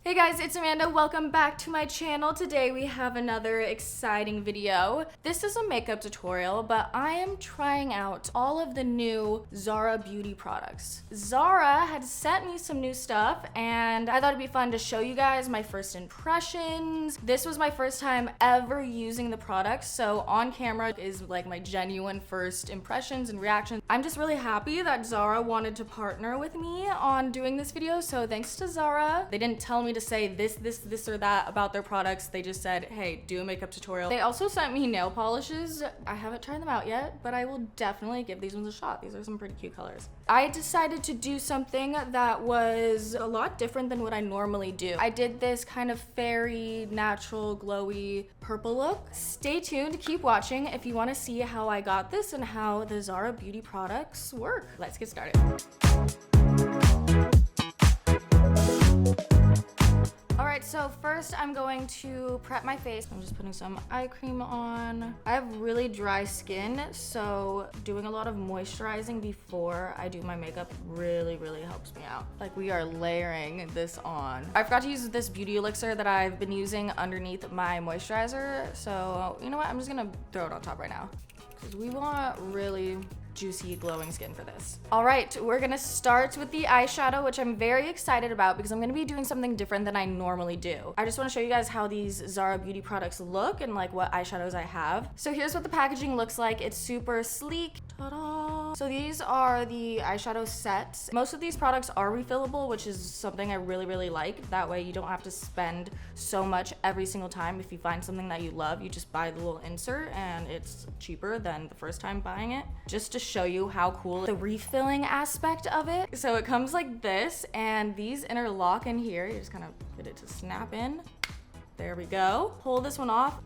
Hey guys, it's Amanda. Welcome back to my channel. Today we have another exciting video. This is a makeup tutorial, but I am trying out all of the new Zara beauty products. Zara had sent me some new stuff and I thought it'd be fun to show you guys my first impressions. This was my first time ever using the products, so on camera is like my genuine first impressions and reactions. I'm just really happy that Zara wanted to partner with me on doing this video, so thanks to Zara. They didn't tell me to say this or that about their products. They just said, hey, do a makeup tutorial. They also sent me nail polishes. I haven't tried them out yet, but I will definitely give these ones a shot. These are some pretty cute colors. I decided to do something that was a lot different than what I normally do. I did this kind of fairy, natural, glowy purple look. Stay tuned, keep watching if you want to see how I got this and how the Zara beauty products work. Let's get started. Alright, so first I'm going to prep my face. I'm just putting some eye cream on. I have really dry skin, so doing a lot of moisturizing before I do my makeup really helps me out. Like, we are layering this on. I forgot to use this beauty elixir that I've been using underneath my moisturizer, so you know what? I'm just gonna throw it on top right now because we want really juicy, glowing skin for this. All right, we're gonna start with the eyeshadow, which I'm very excited about because I'm gonna be doing something different than I normally do. I just wanna show you guys how these Zara beauty products look and like what eyeshadows I have. So here's what the packaging looks like. It's super sleek. Ta-da! So these are the eyeshadow sets. Most of these products are refillable, which is something I really like. That way you don't have to spend so much every single time. If you find something that you love, you just buy the little insert and it's cheaper than the first time buying it. Just to show you how cool the refilling aspect of it. So it comes like this, and these interlock in here. You just kind of get it to snap in. There we go. Pull this one off.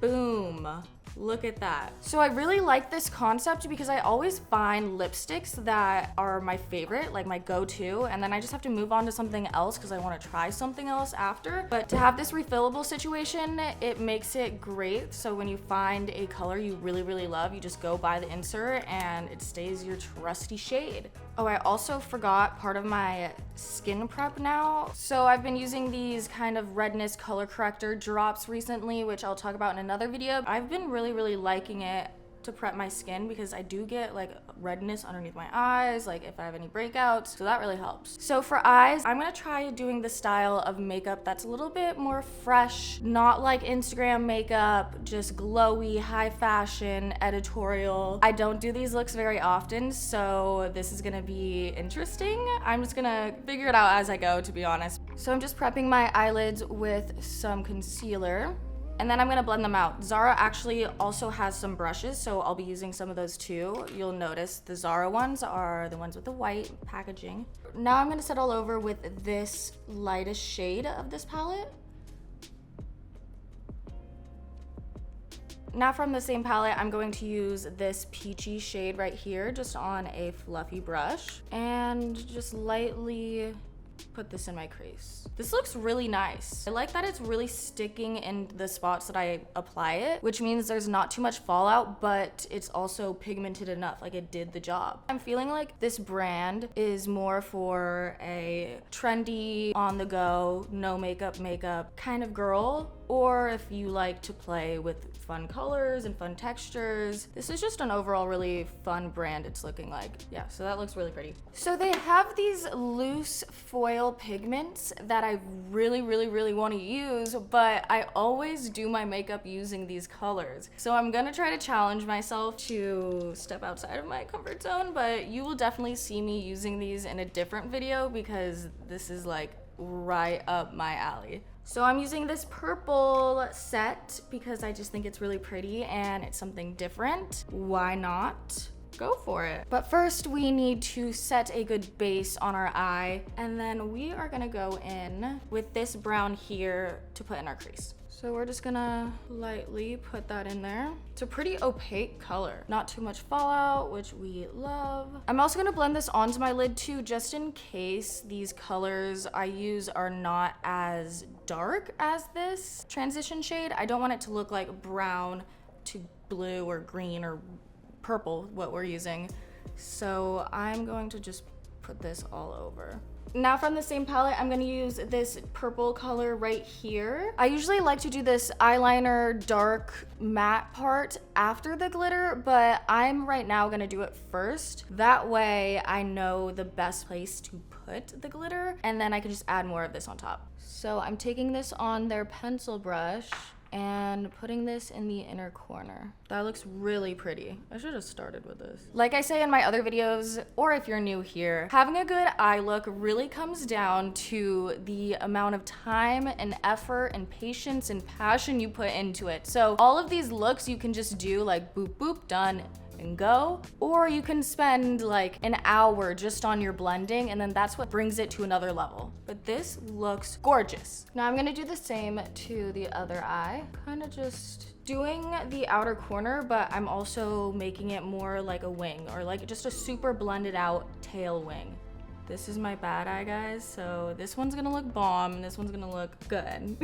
Boom. Look at that. So I really like this concept because I always find lipsticks that are my favorite, like my go-to, and then I just have to move on to something else because I want to try something else after. But to have this refillable situation, it makes it great. So when you find a color you really love, you just go buy the insert and it stays your trusty shade. Oh, I also forgot part of my skin prep now. So I've been using these kind of redness color corrector drops recently, which I'll talk about in another video. I've been really liking it to prep my skin because I do get like redness underneath my eyes, like if I have any breakouts, so that really helps. So for eyes, I'm gonna try doing the style of makeup that's a little bit more fresh, not like Instagram makeup, just glowy, high fashion, editorial. I don't do these looks very often, so this is gonna be interesting. I'm just gonna figure it out as I go, to be honest. So I'm just prepping my eyelids with some concealer, and then I'm gonna blend them out. Zara actually also has some brushes, so I'll be using some of those too. You'll notice the Zara ones are the ones with the white packaging. Now I'm gonna set all over with this lightest shade of this palette. Now from the same palette, I'm going to use this peachy shade right here, just on a fluffy brush, and just lightly put this in my crease. This looks really nice. I like that it's really sticking in the spots that I apply it, which means there's not too much fallout, but it's also pigmented enough, like it did the job. I'm feeling like this brand is more for a trendy, on the go, no makeup kind of girl, or if you like to play with fun colors and fun textures. This is just an overall really fun brand, it's looking like. Yeah, so that looks really pretty. So they have these loose foil pigments that I really want to use, but I always do my makeup using these colors. So I'm gonna try to challenge myself to step outside of my comfort zone, but you will definitely see me using these in a different video because this is like right up my alley. So I'm using this purple set because I just think it's really pretty and it's something different. Why not? Go for it. But first we need to set a good base on our eye, and then we are gonna go in with this brown here to put in our crease. So we're just gonna lightly put that in there. It's a pretty opaque color, not too much fallout, which we love. I'm also gonna blend this onto my lid too, just in case these colors I use are not as dark as this transition shade. I don't want it to look like brown to blue or green or purple, what we're using. So I'm going to just put this all over. Now from the same palette, I'm gonna use this purple color right here. I usually like to do this eyeliner dark matte part after the glitter, but I'm right now gonna do it first. That way I know the best place to put the glitter, and then I can just add more of this on top. So I'm taking this on their pencil brush and putting this in the inner corner. That looks really pretty. I should have started with this. Like I say in my other videos, or if you're new here, having a good eye look really comes down to the amount of time and effort and patience and passion you put into it. So all of these looks you can just do like boop boop, done and go, or you can spend like an hour just on your blending, and then that's what brings it to another level. But this looks gorgeous. Now I'm gonna do the same to the other eye, kind of just doing the outer corner, but I'm also making it more like a wing, or like just a super blended out tail wing. This is my bad eye, guys, so this one's gonna look bomb and this one's gonna look good.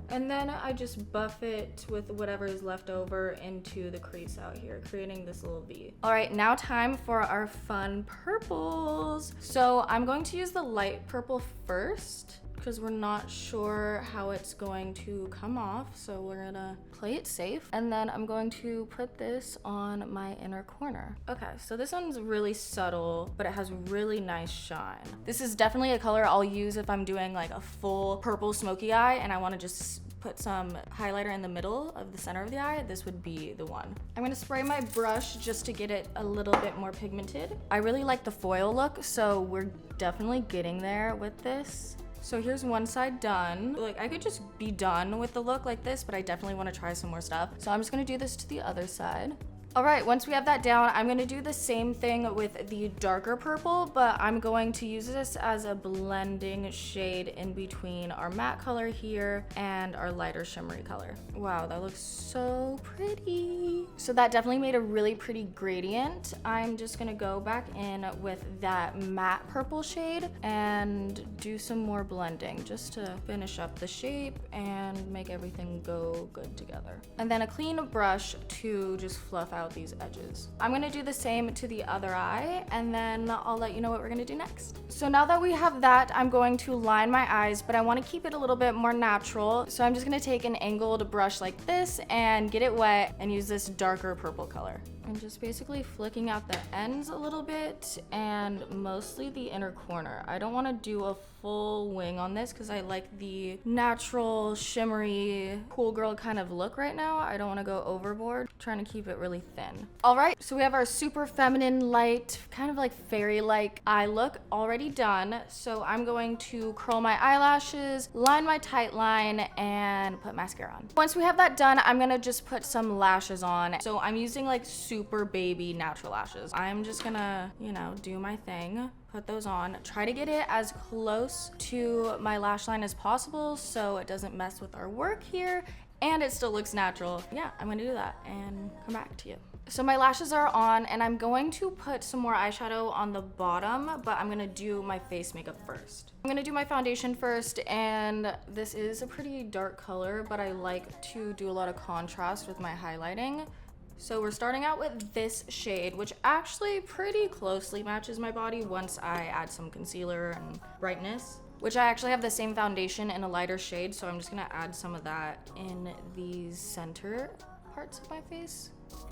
And then I just buff it with whatever is left over into the crease out here, creating this little V. All right, now time for our fun purples. So I'm going to use the light purple first because we're not sure how it's going to come off. So we're gonna play it safe. And then I'm going to put this on my inner corner. Okay, so this one's really subtle, but it has really nice shine. This is definitely a color I'll use if I'm doing like a full purple smoky eye and I wanna just put some highlighter in the middle of the center of the eye. This would be the one. I'm gonna spray my brush just to get it a little bit more pigmented. I really like the foil look, so we're definitely getting there with this. So here's one side done. Like I could just be done with the look like this, but I definitely want to try some more stuff. So I'm just gonna do this to the other side. All right, once we have that down, I'm gonna do the same thing with the darker purple, but I'm going to use this as a blending shade in between our matte color here and our lighter shimmery color. Wow, that looks so pretty. So that definitely made a really pretty gradient. I'm just gonna go back in with that matte purple shade and do some more blending just to finish up the shape and make everything go good together. And then a clean brush to just fluff out these edges. I'm gonna do the same to the other eye, and then I'll let you know what we're gonna do next. So now that we have that, I'm going to line my eyes, but I wanna keep it a little bit more natural. So I'm just gonna take an angled brush like this and get it wet and use this darker purple color. I'm just basically flicking out the ends a little bit and mostly the inner corner. I don't wanna do a full wing on this because I like the natural, shimmery, cool girl kind of look right now. I don't wanna go overboard, trying to keep it really thin. All right, so we have our super feminine, light, kind of like fairy-like eye look already done. So I'm going to curl my eyelashes, line my tight line, and put mascara on. Once we have that done, I'm gonna just put some lashes on. So I'm using like super baby natural lashes. I'm just gonna, you know, do my thing. Put those on, try to get it as close to my lash line as possible so it doesn't mess with our work here and it still looks natural. Yeah, I'm gonna do that and come back to you. So my lashes are on and I'm going to put some more eyeshadow on the bottom, but I'm gonna do my face makeup first. I'm gonna do my foundation first, and this is a pretty dark color, but I like to do a lot of contrast with my highlighting. So we're starting out with this shade, which actually pretty closely matches my body once I add some concealer and brightness, which I actually have the same foundation in a lighter shade. So I'm just gonna add some of that in these center parts of my face.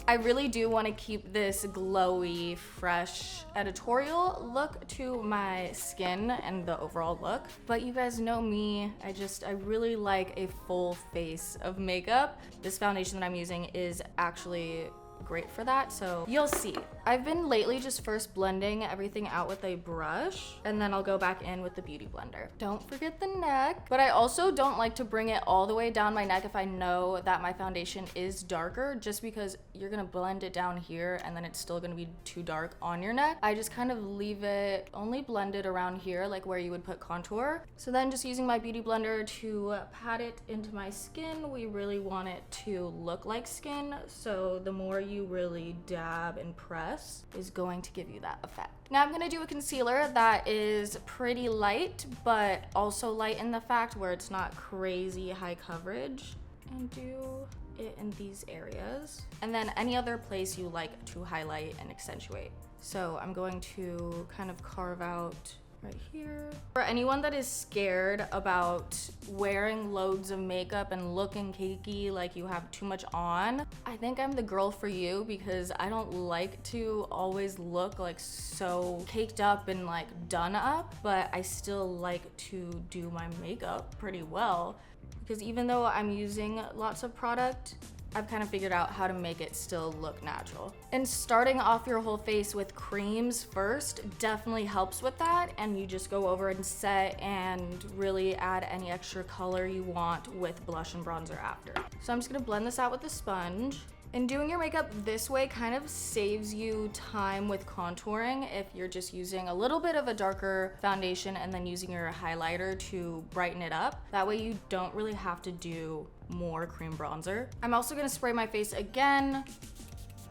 I really do want to keep this glowy, fresh, editorial look to my skin and the overall look. But you guys know me, I really like a full face of makeup. This foundation that I'm using is actually great for that, so you'll see. I've been lately just first blending everything out with a brush, and then I'll go back in with the beauty blender. Don't forget the neck, but I also don't like to bring it all the way down my neck if I know that my foundation is darker, just because you're gonna blend it down here and then it's still gonna be too dark on your neck. I just kind of leave it only blended around here, like where you would put contour. So then just using my beauty blender to pat it into my skin. We really want it to look like skin, so the more you really dab and press is going to give you that effect. Now I'm gonna do a concealer that is pretty light, but also light in the fact where it's not crazy high coverage, and do it in these areas. And then any other place you like to highlight and accentuate. So I'm going to kind of carve out right here. For anyone that is scared about wearing loads of makeup and looking cakey, like you have too much on, I think I'm the girl for you, because I don't like to always look like so caked up and like done up, but I still like to do my makeup pretty well, because even though I'm using lots of product, I've kind of figured out how to make it still look natural. And starting off your whole face with creams first definitely helps with that, and you just go over and set and really add any extra color you want with blush and bronzer after. So I'm just gonna blend this out with a sponge. And doing your makeup this way kind of saves you time with contouring if you're just using a little bit of a darker foundation and then using your highlighter to brighten it up. That way you don't really have to do more cream bronzer. I'm also gonna spray my face again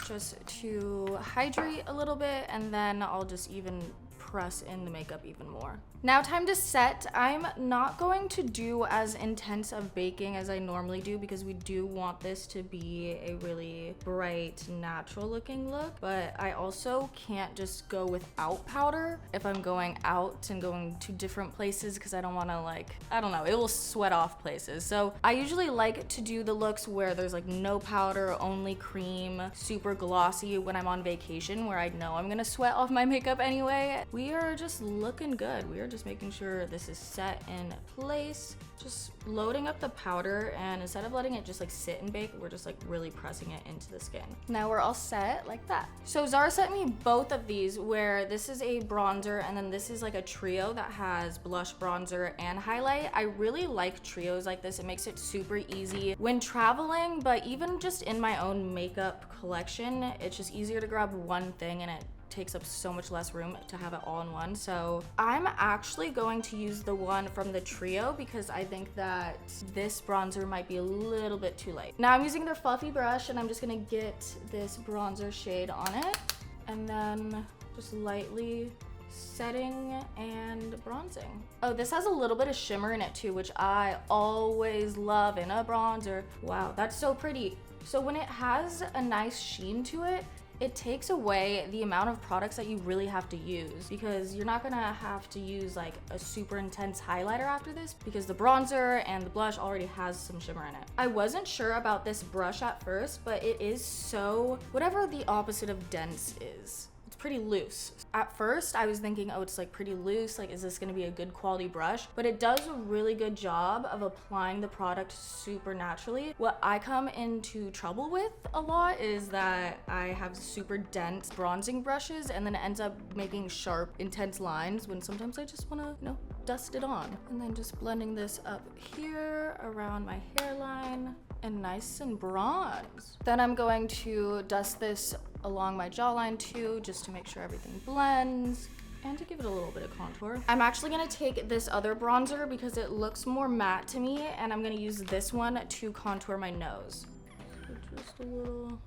just to hydrate a little bit, and then I'll just even press in the makeup even more. Now time to set. I'm not going to do as intense of baking as I normally do, because we do want this to be a really bright, natural looking look, but I also can't just go without powder if I'm going out and going to different places, because I don't want to, like, I don't know, it will sweat off places. So I usually like to do the looks where there's like no powder, only cream, super glossy when I'm on vacation, where I know I'm gonna sweat off my makeup anyway. We are just looking good. We are just making sure this is set in place. Just loading up the powder, and instead of letting it just like sit and bake, we're just like really pressing it into the skin. Now we're all set like that. So Zara sent me both of these, where this is a bronzer and then this is like a trio that has blush, bronzer, and highlight. I really like trios like this. It makes it super easy when traveling, but even just in my own makeup collection, it's just easier to grab one thing, and it takes up so much less room to have it all in one. So I'm actually going to use the one from the trio, because I think that this bronzer might be a little bit too light. Now I'm using their fluffy brush, and I'm just gonna get this bronzer shade on it, and then just lightly setting and bronzing. Oh, this has a little bit of shimmer in it too, which I always love in a bronzer. Wow, that's so pretty. So when it has a nice sheen to it, it takes away the amount of products that you really have to use, because you're not gonna have to use like a super intense highlighter after this, because the bronzer and the blush already has some shimmer in it. I wasn't sure about this brush at first, but it is so, whatever the opposite of dense is. Pretty loose. At first I was thinking, oh, it's like pretty loose, like is this gonna be a good quality brush? But it does a really good job of applying the product super naturally. What I come into trouble with a lot is that I have super dense bronzing brushes, and then it ends up making sharp, intense lines, when sometimes I just wanna, you know, dust it on. And then just blending this up here around my hairline, and nice and bronze. Then I'm going to dust this along my jawline too, just to make sure everything blends and to give it a little bit of contour. I'm actually gonna take this other bronzer because it looks more matte to me, and I'm gonna use this one to contour my nose. So just a little.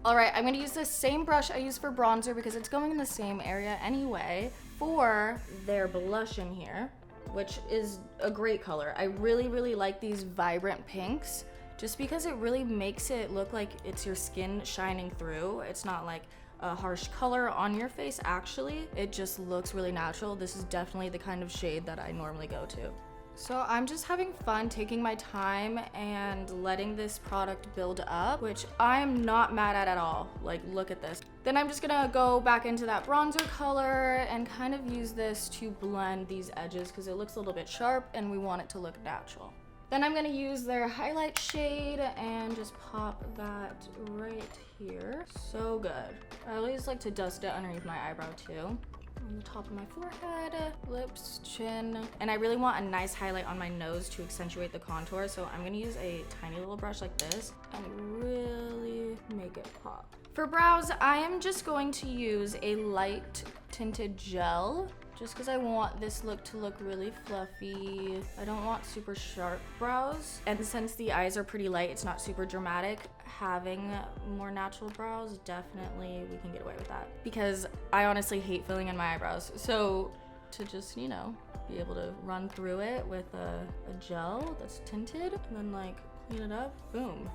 All right, I'm gonna use the same brush I use for bronzer, because it's going in the same area anyway, for their blush in here, which is a great color. I really, really like these vibrant pinks, just because it really makes it look like it's your skin shining through. It's not like a harsh color on your face, actually. It just looks really natural. This is definitely the kind of shade that I normally go to. So I'm just having fun taking my time and letting this product build up, which I am not mad at all. Like, look at this. Then I'm just gonna go back into that bronzer color and kind of use this to blend these edges, because it looks a little bit sharp and we want it to look natural. Then I'm gonna use their highlight shade and just pop that right here. So good. I always like to dust it underneath my eyebrow too. On the top of my forehead, lips, chin. And I really want a nice highlight on my nose to accentuate the contour, so I'm gonna use a tiny little brush like this and really make it pop. For brows, I am just going to use a light tinted gel, just because I want this look to look really fluffy. I don't want super sharp brows. And since the eyes are pretty light, it's not super dramatic, having more natural brows, definitely we can get away with that. Because I honestly hate filling in my eyebrows. So to just, you know, be able to run through it with a gel that's tinted and then like clean it up, boom.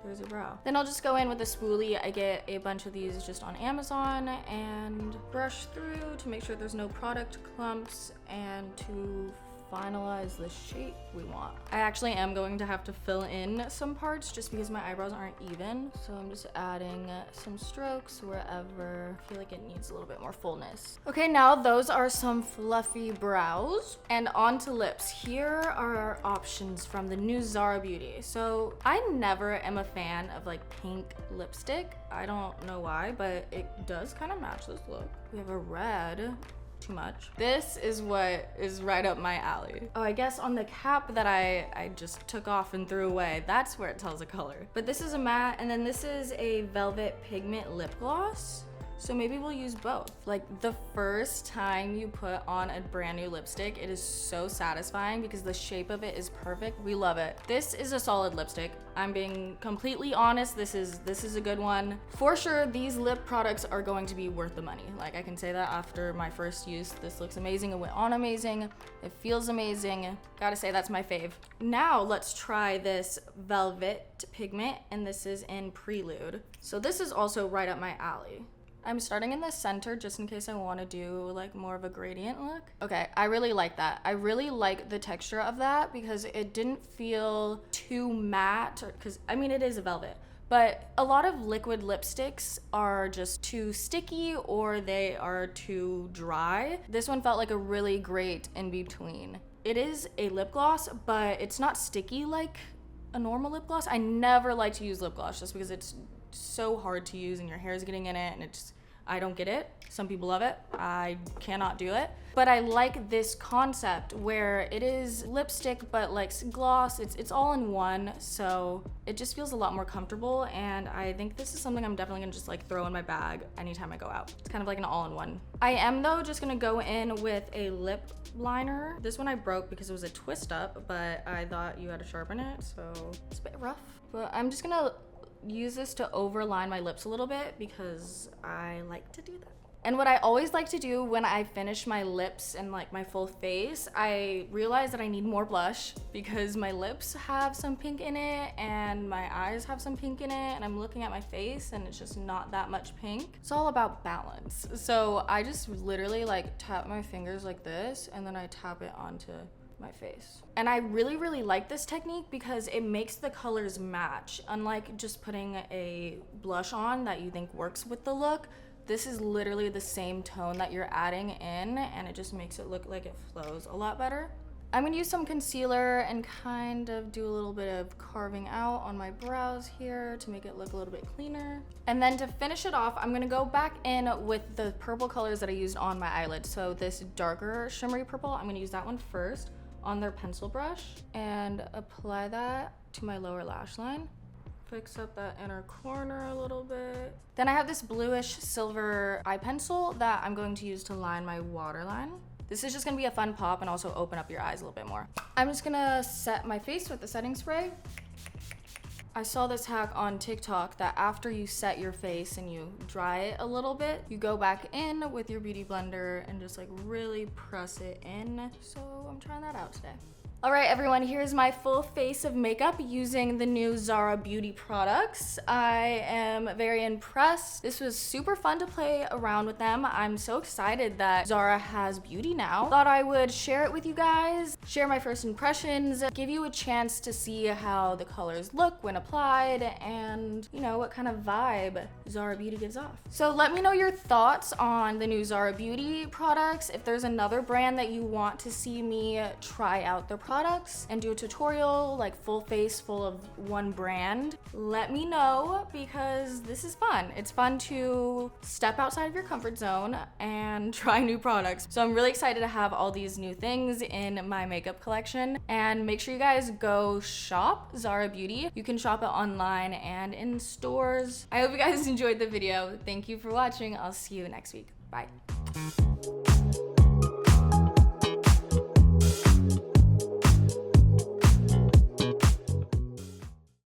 there's your brow. Then I'll just go in with a spoolie. I get a bunch of these just on Amazon and brush through to make sure there's no product clumps and to finalize the shape we want. I actually am going to have to fill in some parts just because my eyebrows aren't even. So I'm just adding some strokes wherever I feel like it needs a little bit more fullness. Okay, now those are some fluffy brows. And on to lips. Here are our options from the new Zara Beauty. So I never am a fan of like pink lipstick. I don't know why, but it does kind of match this look. We have a red. Too much. This is what is right up my alley. Oh, I guess on the cap that I just took off and threw away, that's where it tells a color. But this is a matte, and then this is a velvet pigment lip gloss. So maybe we'll use both. Like the first time you put on a brand new lipstick, it is so satisfying because the shape of it is perfect. We love it. This is a solid lipstick. I'm being completely honest. This is a good one. For sure, these lip products are going to be worth the money. Like I can say that after my first use. This looks amazing. It went on amazing. It feels amazing. Gotta say that's my fave. Now let's try this velvet pigment, and this is in Prelude. So this is also right up my alley. I'm starting in the center just in case I want to do like more of a gradient look. Okay, I really like that. I really like the texture of that because it didn't feel too matte, because I mean it is a velvet, but a lot of liquid lipsticks are just too sticky or they are too dry. This one felt like a really great in between. It is a lip gloss, but it's not sticky like a normal lip gloss. I never like to use lip gloss just because it's so hard to use and your hair is getting in it, and it's I don't get it. Some people love it. I cannot do it. But I like this concept where it is lipstick but like gloss. It's all in one, so it just feels a lot more comfortable, and I think this is something I'm definitely gonna just like throw in my bag anytime I go out. It's kind of like an all-in-one. I am though just gonna go in with a lip liner. This one I broke because it was a twist up, but I thought you had to sharpen it, so it's a bit rough. But I'm just gonna use this to overline my lips a little bit because I like to do that. And what I always like to do when I finish my lips and like my full face, I realize that I need more blush because my lips have some pink in it and my eyes have some pink in it, and I'm looking at my face and it's just not that much pink. It's all about balance. So I just literally like tap my fingers like this and then I tap it onto my face. And I really like this technique because it makes the colors match. Unlike just putting a blush on that you think works with the look, this is literally the same tone that you're adding in, and it just makes it look like it flows a lot better. I'm gonna use some concealer and kind of do a little bit of carving out on my brows here to make it look a little bit cleaner. And then to finish it off, I'm gonna go back in with the purple colors that I used on my eyelids. So this darker shimmery purple, I'm gonna use that one first on their pencil brush and apply that to my lower lash line. Fix up that inner corner a little bit. Then I have this bluish silver eye pencil that I'm going to use to line my waterline. This is just gonna be a fun pop and also open up your eyes a little bit more. I'm just gonna set my face with the setting spray. I saw this hack on TikTok that after you set your face and you dry it a little bit, you go back in with your beauty blender and just like really press it in. So I'm trying that out today. All right, everyone, here's my full face of makeup using the new Zara Beauty products. I am very impressed. This was super fun to play around with them. I'm so excited that Zara has beauty now. Thought I would share it with you guys, share my first impressions, give you a chance to see how the colors look when applied, and you know, what kind of vibe Zara Beauty gives off. So let me know your thoughts on the new Zara Beauty products. If there's another brand that you want to see me try out their products and do a tutorial, like full face full of one brand, let me know because this is fun. It's fun to step outside of your comfort zone and try new products. So I'm really excited to have all these new things in my makeup collection, and make sure you guys go shop Zara Beauty. You can shop it online and in stores. I hope you guys enjoyed the video. Thank you for watching. I'll see you next week. Bye.